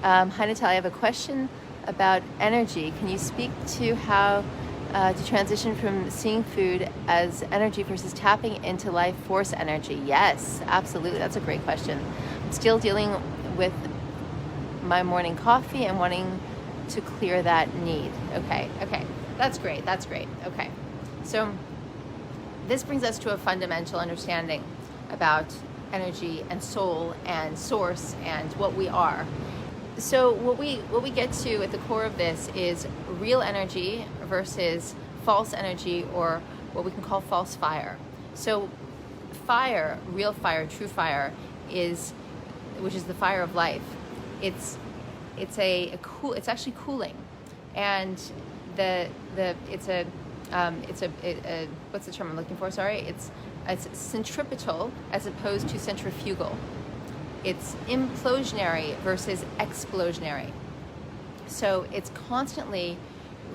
Hi Natalia, I have a question about energy. Can you speak to how to transition from seeing food as energy versus tapping into life force energy? Yes, absolutely. That's a great question. I'm still dealing with my morning coffee and wanting to clear that need. Okay. That's great. Okay. So this brings us to a fundamental understanding about energy and soul and source and what we are. So what we get to at the core of this is real energy versus false energy, or what we can call false fire. So fire, real fire, true fire, which is the fire of life. It's actually cooling, and it's a what's the term I'm looking for? Sorry, it's centripetal as opposed to centrifugal. It's implosionary versus explosionary. So it's constantly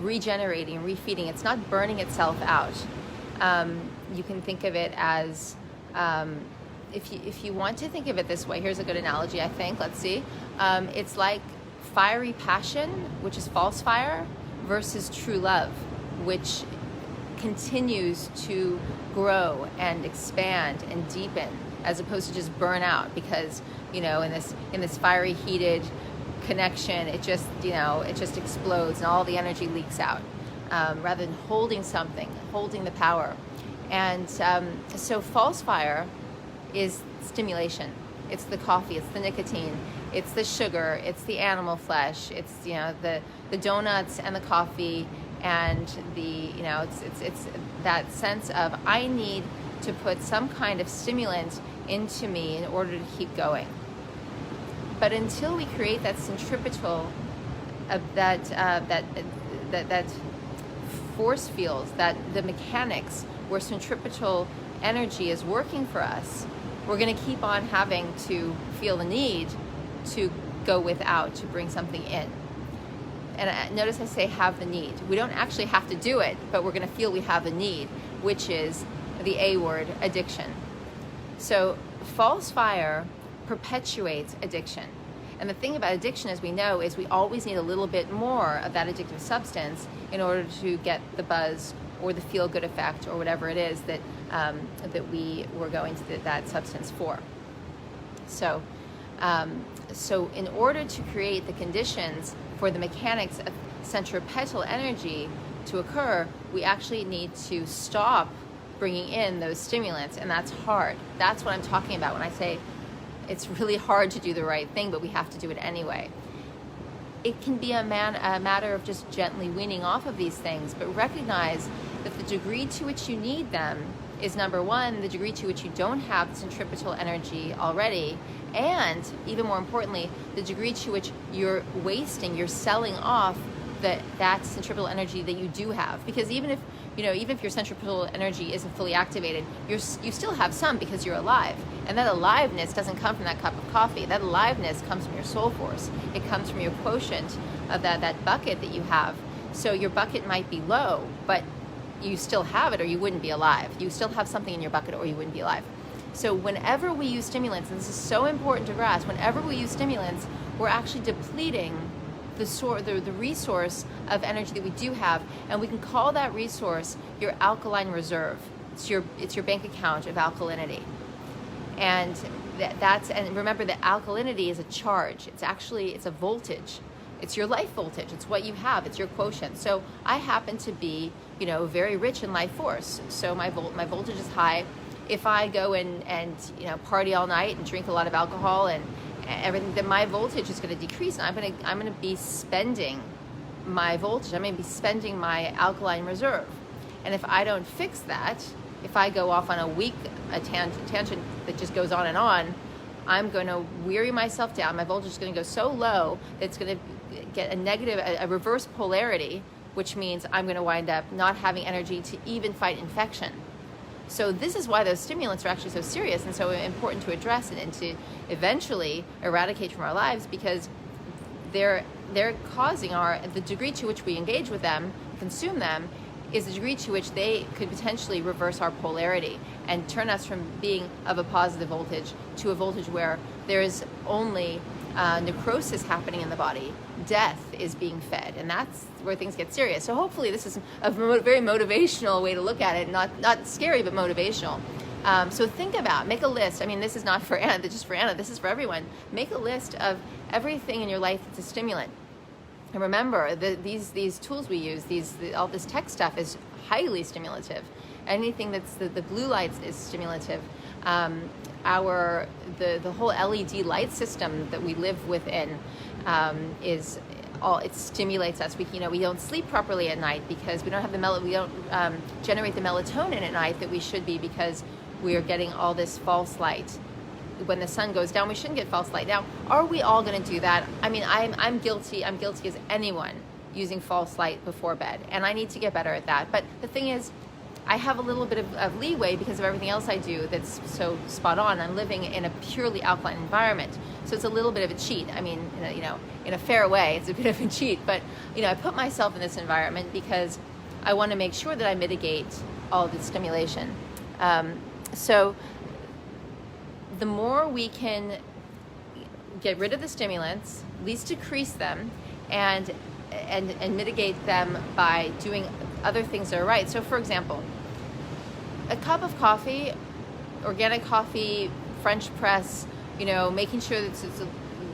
regenerating, refeeding. It's not burning itself out. You can think of it as, if you want to think of it this way, here's a good analogy, I think. Let's see. It's like fiery passion, which is false fire, versus true love, which continues to grow and expand and deepen, as opposed to just burn out, because in this fiery heated connection, it just explodes and all the energy leaks out, rather than holding the power. And so false fire is stimulation. It's the coffee, it's the nicotine, it's the sugar, it's the animal flesh, it's the donuts and the coffee, and it's that sense of, I need to put some kind of stimulant into me in order to keep going. But until we create that centripetal, that force fields, that the mechanics where centripetal energy is working for us, we're going to keep on having to feel the need to go without, to bring something in. And notice I say have the need. We don't actually have to do it, but we're going to feel we have the need, which is the A word, addiction. So false fire perpetuates addiction. And the thing about addiction, as we know, is we always need a little bit more of that addictive substance in order to get the buzz or the feel-good effect, or whatever it is that we were going to that substance for. So in order to create the conditions for the mechanics of centripetal energy to occur, we actually need to stop bringing in those stimulants, and that's hard. That's what I'm talking about when I say it's really hard to do the right thing, but we have to do it anyway. It can be a matter of just gently weaning off of these things, but recognize that the degree to which you need them is, number one, the degree to which you don't have the centripetal energy already, and even more importantly, the degree to which you're you're selling off that centripetal energy that you do have. Because even if your centripetal energy isn't fully activated, you still have some, because you're alive. And that aliveness doesn't come from that cup of coffee. That aliveness comes from your soul force. It comes from your quotient of that bucket that you have. So your bucket might be low, but you still have it, or you wouldn't be alive. You still have something in your bucket, or you wouldn't be alive. So whenever we use stimulants, and this is so important to grasp, whenever we use stimulants, we're actually depleting the resource of energy that we do have, and we can call that resource your alkaline reserve. It's your bank account of alkalinity, and and remember that alkalinity is a charge. It's a voltage. It's your life voltage. It's what you have. It's your quotient. So I happen to be very rich in life force. So my voltage is high. If I go and party all night and drink a lot of alcohol and everything, then my voltage is going to decrease, and I'm going to be spending my voltage. I'm going to be spending my alkaline reserve. And if I don't fix that, if I go off on a tangent that just goes on and on, I'm going to weary myself down. My voltage is going to go so low that it's going to get a reverse polarity, which means I'm going to wind up not having energy to even fight infection. So this is why those stimulants are actually so serious and so important to address and to eventually eradicate from our lives, because they're causing the degree to which we engage with them, consume them, is the degree to which they could potentially reverse our polarity and turn us from being of a positive voltage to a voltage where there is only necrosis happening in the body, death is being fed, and that's where things get serious. So hopefully this is a very motivational way to look at it, not scary, but motivational. So think about, make a list. I mean, this is not for Anna, just for Anna, this is for everyone. Make a list of everything in your life that's a stimulant. And remember, these tools we use, all this tech stuff is highly stimulative. Anything that's the blue lights is stimulative. The whole LED light system that we live within is all, it stimulates us. We don't sleep properly at night because we don't have we don't generate the melatonin at night that we should be, because we are getting all this false light. When the sun goes down, we shouldn't get false light. Now, are we all going to do that? I mean, I'm guilty. I'm guilty as anyone using false light before bed, and I need to get better at that. But the thing is, I have a little bit of leeway because of everything else I do that's so spot on. I'm living in a purely alkaline environment, so it's a little bit of a cheat. I mean, in a fair way, it's a bit of a cheat. But I put myself in this environment because I want to make sure that I mitigate all the stimulation. So the more we can get rid of the stimulants, at least decrease them, and mitigate them by doing other things that are right. So for example, a cup of coffee, organic coffee, French press, making sure that it's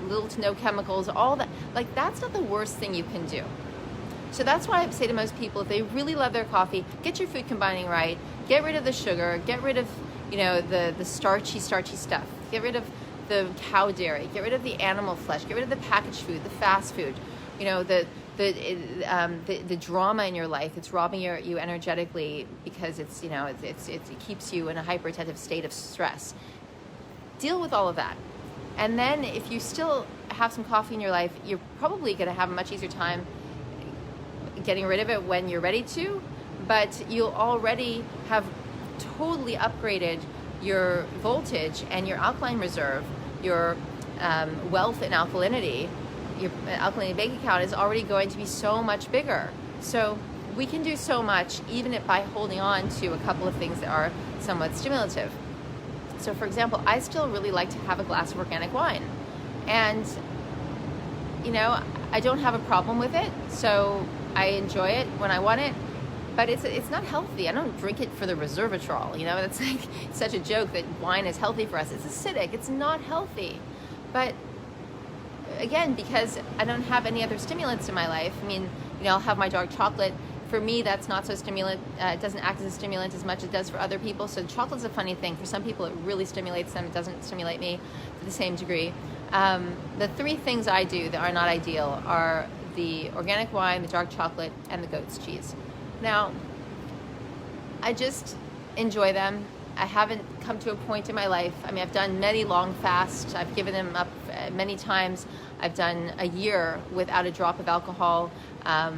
little to no chemicals, all that, like, that's not the worst thing you can do. So that's why I say to most people, if they really love their coffee, get your food combining right, get rid of the sugar, get rid of the starchy stuff, get rid of the cow dairy, get rid of the animal flesh, get rid of the packaged food, the fast food, the drama in your life. It's robbing you energetically because it keeps you in a hypertensive state of stress. Deal with all of that, and then if you still have some coffee in your life, you're probably going to have a much easier time getting rid of it when you're ready to, but you'll already have totally upgraded your voltage and your alkaline reserve, your wealth in alkalinity. Your alkalinity bank account is already going to be so much bigger. So we can do so much even by holding on to a couple of things that are somewhat stimulative. So for example, I still really like to have a glass of organic wine, and I don't have a problem with it, so I enjoy it when I want it. But it's not healthy. I don't drink it for the resveratrol. It's like such a joke that wine is healthy for us. It's acidic. It's not healthy. But again, because I don't have any other stimulants in my life. I mean, I'll have my dark chocolate. For me, that's not so stimulant. It doesn't act as a stimulant as much as it does for other people. So chocolate's a funny thing. For some people, it really stimulates them. It doesn't stimulate me to the same degree. The three things I do that are not ideal are the organic wine, the dark chocolate, and the goat's cheese. Now, I just enjoy them. I haven't come to a point in my life. I mean, I've done many long fasts. I've given them up many times. I've done a year without a drop of alcohol. To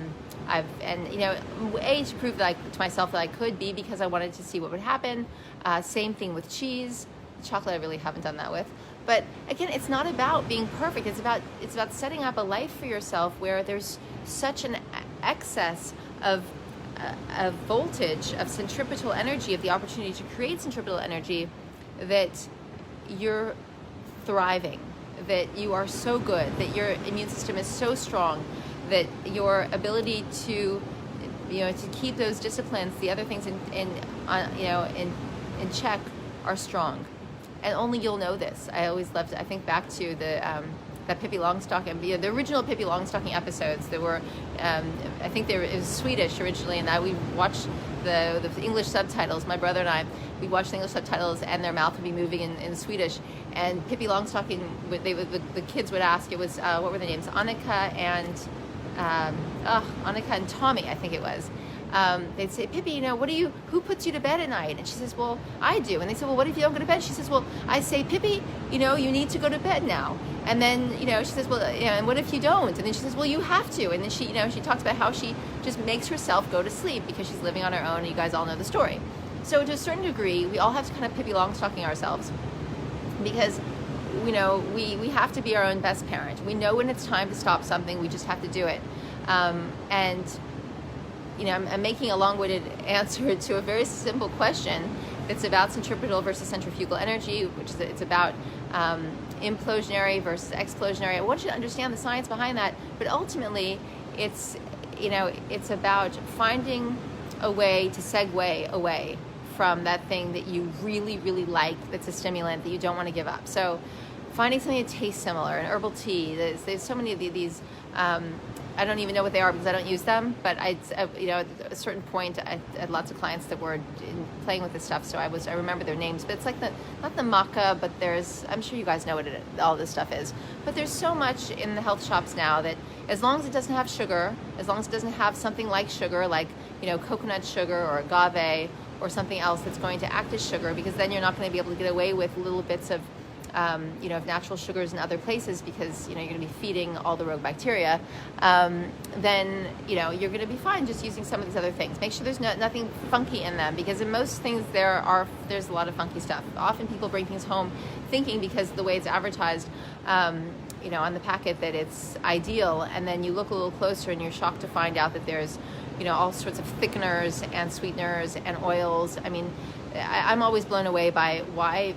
prove that to myself that I could be, because I wanted to see what would happen. Same thing with cheese. Chocolate I really haven't done that with. But again, it's not about being perfect. It's about setting up a life for yourself where there's such an excess of voltage, of centripetal energy, of the opportunity to create centripetal energy, that you're thriving, that you are so good, that your immune system is so strong, that your ability to keep those disciplines, the other things in check, are strong. And only you'll know this. I always loved it. I think back to that Pippi Longstocking, the original Pippi Longstocking episodes that were, I think it was Swedish originally, and we watched the English subtitles. My brother and I, we watched the English subtitles, and their mouth would be moving in Swedish. And Pippi Longstocking, the kids would ask, it was, what were the names? Annika and Tommy, I think it was. They'd say, Pippi, who puts you to bed at night? And she says, well, I do. And they said, well, what if you don't go to bed? She says, well, I say, Pippi, you need to go to bed now. And then, she says, well, and what if you don't? And then she says, well, you have to. And then she talks about how she just makes herself go to sleep because she's living on her own, and you guys all know the story. So to a certain degree, we all have to kind of Pippi Longstocking ourselves, because, we have to be our own best parent. We know when it's time to stop something, we just have to do it. I'm making a long-winded answer to a very simple question that's about centripetal versus centrifugal energy, which is it's about implosionary versus explosionary. I want you to understand the science behind that, but ultimately it's, you know, it's about finding a way to segue away from that thing that you really, really like, that's a stimulant that you don't want to give up. So finding something that tastes similar, an herbal tea. There's so many of these, I don't even know what they are because I don't use them, but you know, at a certain point I had lots of clients that were playing with this stuff, so I remember their names. But it's like not the maca, but I'm sure you guys know what all this stuff is. But there's so much in the health shops now that as long as it doesn't have sugar, as long as it doesn't have something like sugar, like, you know, coconut sugar or agave or something else that's going to act as sugar, because then you're not going to be able to get away with little bits of you know, of natural sugars in other places, because, you know, you're going to be feeding all the rogue bacteria, then, you know, you're going to be fine just using some of these other things. Make sure there's nothing funky in them, because in most things there's a lot of funky stuff. Often people bring things home thinking, because of the way it's advertised, you know, on the packet, that it's ideal, and then you look a little closer and you're shocked to find out that there's, you know, all sorts of thickeners and sweeteners and oils. I mean, I'm always blown away by why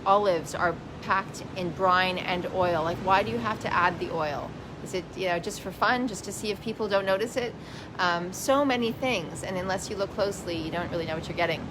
olives are packed in brine and oil. Like, why do you have to add the oil? Is it, you know, just for fun, just to see if people don't notice it? So many things, and unless you look closely, you don't really know what you're getting.